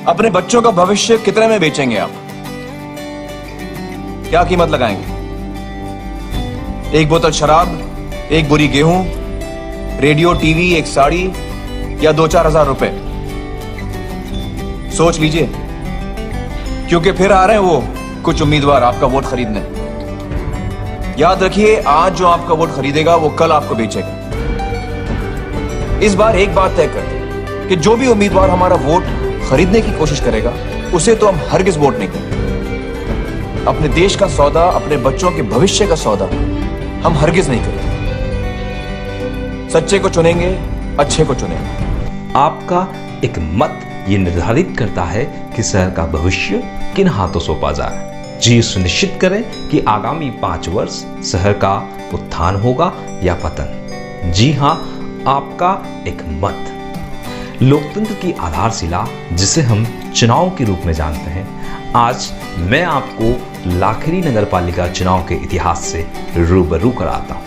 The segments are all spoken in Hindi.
अपने बच्चों का भविष्य कितने में बेचेंगे आप? क्या कीमत लगाएंगे? एक बोतल शराब, एक बोरी गेहूं, रेडियो, टीवी, एक साड़ी, या 2-4 हजार रुपए? सोच लीजिए, क्योंकि फिर आ रहे हैं वो कुछ उम्मीदवार आपका वोट खरीदने। याद रखिए, आज जो आपका वोट खरीदेगा वो कल आपको बेचेगा। इस बार एक बात तय कर दें कि जो भी उम्मीदवार हमारा वोट खरीदने की कोशिश करेगा उसे तो हम हरगिज वोट नहीं करेंगे। अपने देश का सौदा, अपने बच्चों के भविष्य का सौदा हम हरगिज नहीं करेंगे। सच्चे को चुनेंगे, अच्छे को चुनेंगे। आपका एक मत ये निर्धारित करता है कि शहर का भविष्य किन हाथों सौंपा जाए। जी सुनिश्चित करें कि आगामी 5 वर्ष शहर का उत्थान होगा या पतन। जी हां, आपका एक मत। लोकतंत्र की आधारशिला जिसे हम चुनाव के रूप में जानते हैं, आज मैं आपको लाखेरी नगर पालिका चुनाव के इतिहास से रूबरू कराता हूं।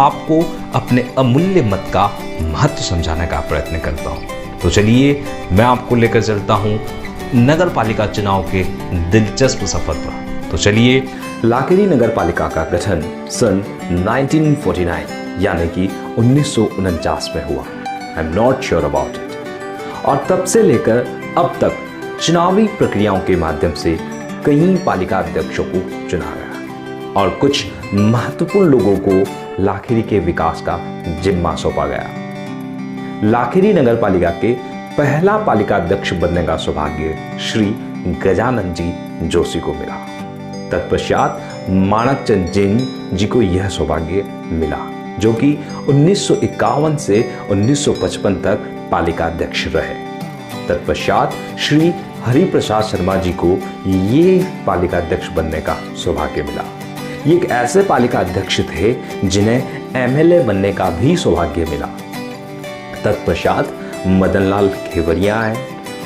आपको अपने अमूल्य मत का महत्व समझाने का प्रयत्न करता हूं। तो चलिए मैं आपको लेकर चलता हूं नगर पालिका चुनाव के दिलचस्प सफर पर। तो चलिए, लाखेरी नगर पालिका का गठन सन 1949 यानी कि 1949 में हुआ। I am not sure about it. और तब से लेकर अब तक चुनावी प्रक्रियाओं के माध्यम से कई पालिका अध्यक्षों को चुना गया और कुछ महत्वपूर्ण लोगों को लाखेरी के विकास का जिम्मा सौंपा गया। लाखेरी नगर पालिका के पहला पालिका अध्यक्ष बनने का सौभाग्य श्री गजानन जी जोशी को मिला। तत्पश्चात माणक चंद जैन जी को यह सौभाग्य मिला, जो कि 1951 से 1955 तक पालिका अध्यक्ष रहे। तत्पश्चात श्री हरिप्रसाद शर्मा जी को ये पालिका अध्यक्ष बनने का सौभाग्य मिला। ये एक ऐसे पालिका अध्यक्ष थे जिन्हें एमएलए बनने का भी सौभाग्य मिला। तत्पश्चात मदनलाल खेवरिया आए,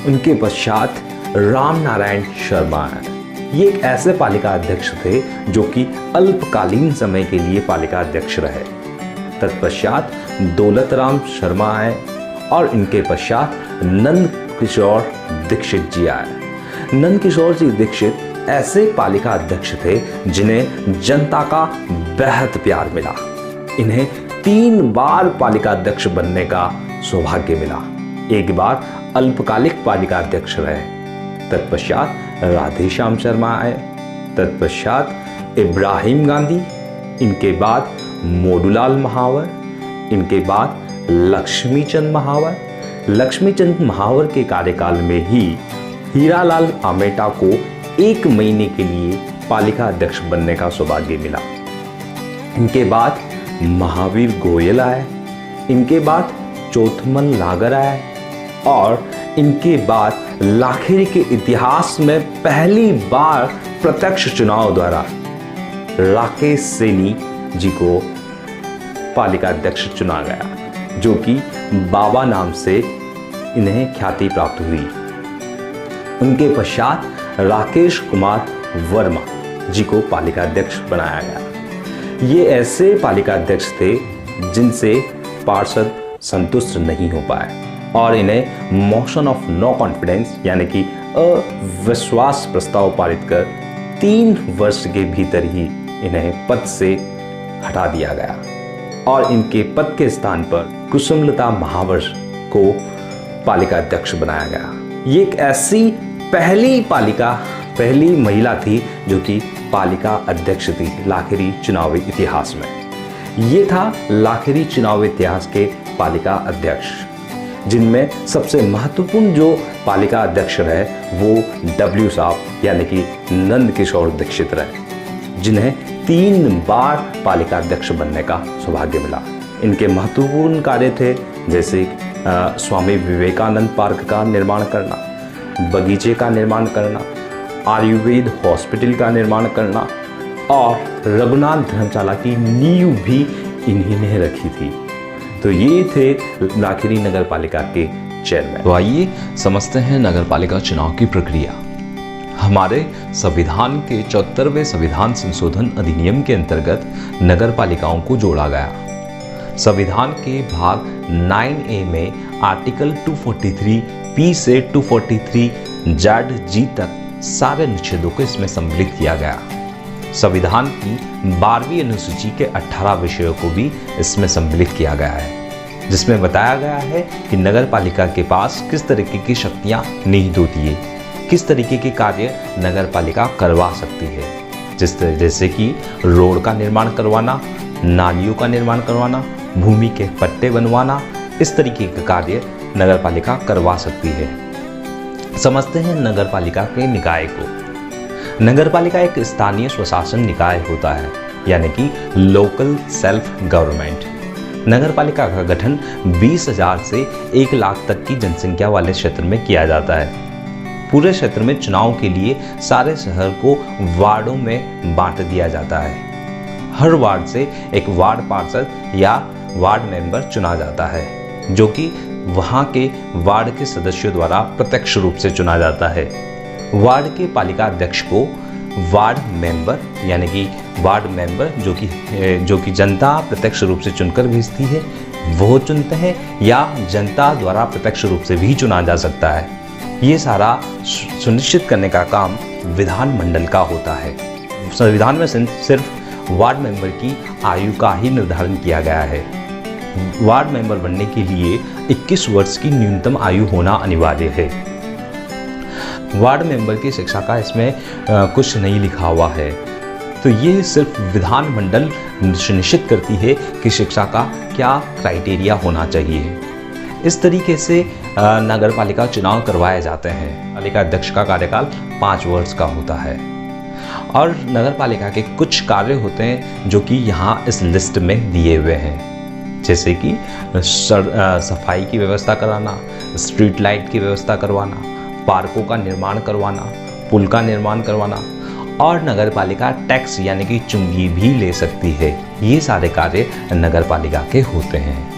उनके पश्चात राम नारायण शर्मा आए। ये एक ऐसे पालिका अध्यक्ष थे जो कि अल्पकालीन समय के लिए पालिका अध्यक्ष रहे। तत्पश्चात दौलत राम शर्मा आए और इनके पश्चात नंद किशोर दीक्षित जी आए। नंद किशोर जी दीक्षित ऐसे पालिका अध्यक्ष थे जिन्हें जनता का बेहद प्यार मिला। इन्हें 3 बार पालिका अध्यक्ष बनने का सौभाग्य मिला। एक बार अल्पकालिक पालिका अध्यक्ष रहे। तत्पश्चात राधेश्याम शर्मा आए, तत्पश्चात इब्राहिम गांधी, इनके बाद मोडूलाल महावर, इनके बाद लक्ष्मीचंद महावर। लक्ष्मीचंद महावर के कार्यकाल में ही हीरालाल आमेटा को 1 महीने के लिए पालिका अध्यक्ष बनने का सौभाग्य मिला। इनके बाद महावीर गोयल आए, इनके बाद चौथमल नागर आए और इनके बाद लाखेरी के इतिहास में पहली बार प्रत्यक्ष चुनाव द्वारा राकेश सैनी जी को पालिका अध्यक्ष चुना गया, जो कि बाबा नाम से इन्हें ख्याति प्राप्त हुई। उनके पश्चात राकेश कुमार वर्मा जी को पालिका अध्यक्ष बनाया गया। ये ऐसे पालिका अध्यक्ष थे जिनसे पार्षद संतुष्ट नहीं हो पाए और इन्हें मोशन ऑफ नो कॉन्फिडेंस यानी कि अविश्वास प्रस्ताव पारित कर 3 वर्ष के भीतर ही इन्हें पद से हटा दिया गया और इनके पद के स्थान पर कुसुमलता महावर को पालिका अध्यक्ष बनाया गया। ये एक ऐसी पहली महिला थी जो कि पालिका अध्यक्ष थी लाखेरी चुनावी इतिहास में। ये था लाखेरी चुनाव इतिहास के पालिका अध्यक्ष, जिनमें सबसे महत्वपूर्ण जो पालिका अध्यक्ष रहे वो डब्ल्यू साहब यानी कि नंद किशोर दीक्षित रहे, जिन्हें 3 बार पालिका अध्यक्ष बनने का सौभाग्य मिला। इनके महत्वपूर्ण कार्य थे जैसे स्वामी विवेकानंद पार्क का निर्माण करना, बगीचे का निर्माण करना, आयुर्वेद हॉस्पिटल का निर्माण करना और रघुनाथ धर्मशाला की नींव भी इन्हीं ने रखी थी। तो ये थे लाखेरी नगर पालिका के चेयरमैन। तो आइए समझते हैं नगर पालिका चुनाव की प्रक्रिया। हमारे संविधान के 74वें संविधान संशोधन अधिनियम के अंतर्गत नगर पालिकाओं को जोड़ा गया। संविधान के भाग 9A में आर्टिकल 243 पी से 243 जेड जी तक सारे अनुच्छेदों को इसमें सम्मिलित किया गया। संविधान की 12वीं अनुसूची के 18 विषयों को भी इसमें सम्मिलित किया गया है, जिसमें बताया गया है कि नगर पालिका के पास किस तरीके की शक्तियां निहित होती है, किस तरीके के कार्य नगर पालिका करवा सकती है, जैसे कि रोड का निर्माण करवाना, नालियों का निर्माण करवाना, भूमि के पट्टे बनवाना, इस तरीके के कार्य नगर पालिका करवा सकती है। समझते हैं नगर पालिका के निकाय को। नगर पालिका एक स्थानीय स्वशासन निकाय होता है, यानी कि लोकल सेल्फ गवर्नमेंट। नगर पालिका का गठन 20,000 से 1 लाख तक की जनसंख्या वाले क्षेत्र में किया जाता है। पूरे क्षेत्र में चुनाव के लिए सारे शहर को वार्डों में बांट दिया जाता है। हर वार्ड से एक वार्ड पार्षद या वार्ड मेंबर चुना जाता है, जो कि वहां के वार्ड के सदस्यों द्वारा प्रत्यक्ष रूप से चुना जाता है। वार्ड के पालिका अध्यक्ष को वार्ड मेंबर, यानी कि वार्ड मेंबर जो कि जनता प्रत्यक्ष रूप से चुनकर भेजती है, वो चुनते हैं, या जनता द्वारा प्रत्यक्ष रूप से भी चुना जा सकता है। ये सारा सुनिश्चित करने का काम विधानमंडल का होता है। संविधान में सिर्फ वार्ड मेंबर की आयु का ही निर्धारण किया गया है। वार्ड मेंबर बनने के लिए 21 वर्ष की न्यूनतम आयु होना अनिवार्य है। वार्ड मेंबर की शिक्षा का इसमें कुछ नहीं लिखा हुआ है, तो ये सिर्फ विधानमंडल सुनिश्चित करती है कि शिक्षा का क्या क्राइटेरिया होना चाहिए। इस तरीके से नगर पालिका चुनाव करवाए जाते हैं। पालिका अध्यक्ष का कार्यकाल 5 वर्ष का होता है और नगर पालिका के कुछ कार्य होते हैं जो कि यहाँ इस लिस्ट में दिए हुए हैं, जैसे कि सफाई की व्यवस्था कराना, स्ट्रीट लाइट की व्यवस्था करवाना, पार्कों का निर्माण करवाना, पुल का निर्माण करवाना, और नगर पालिका टैक्स यानी कि चुंगी भी ले सकती है। ये सारे कार्य नगर पालिका के होते हैं।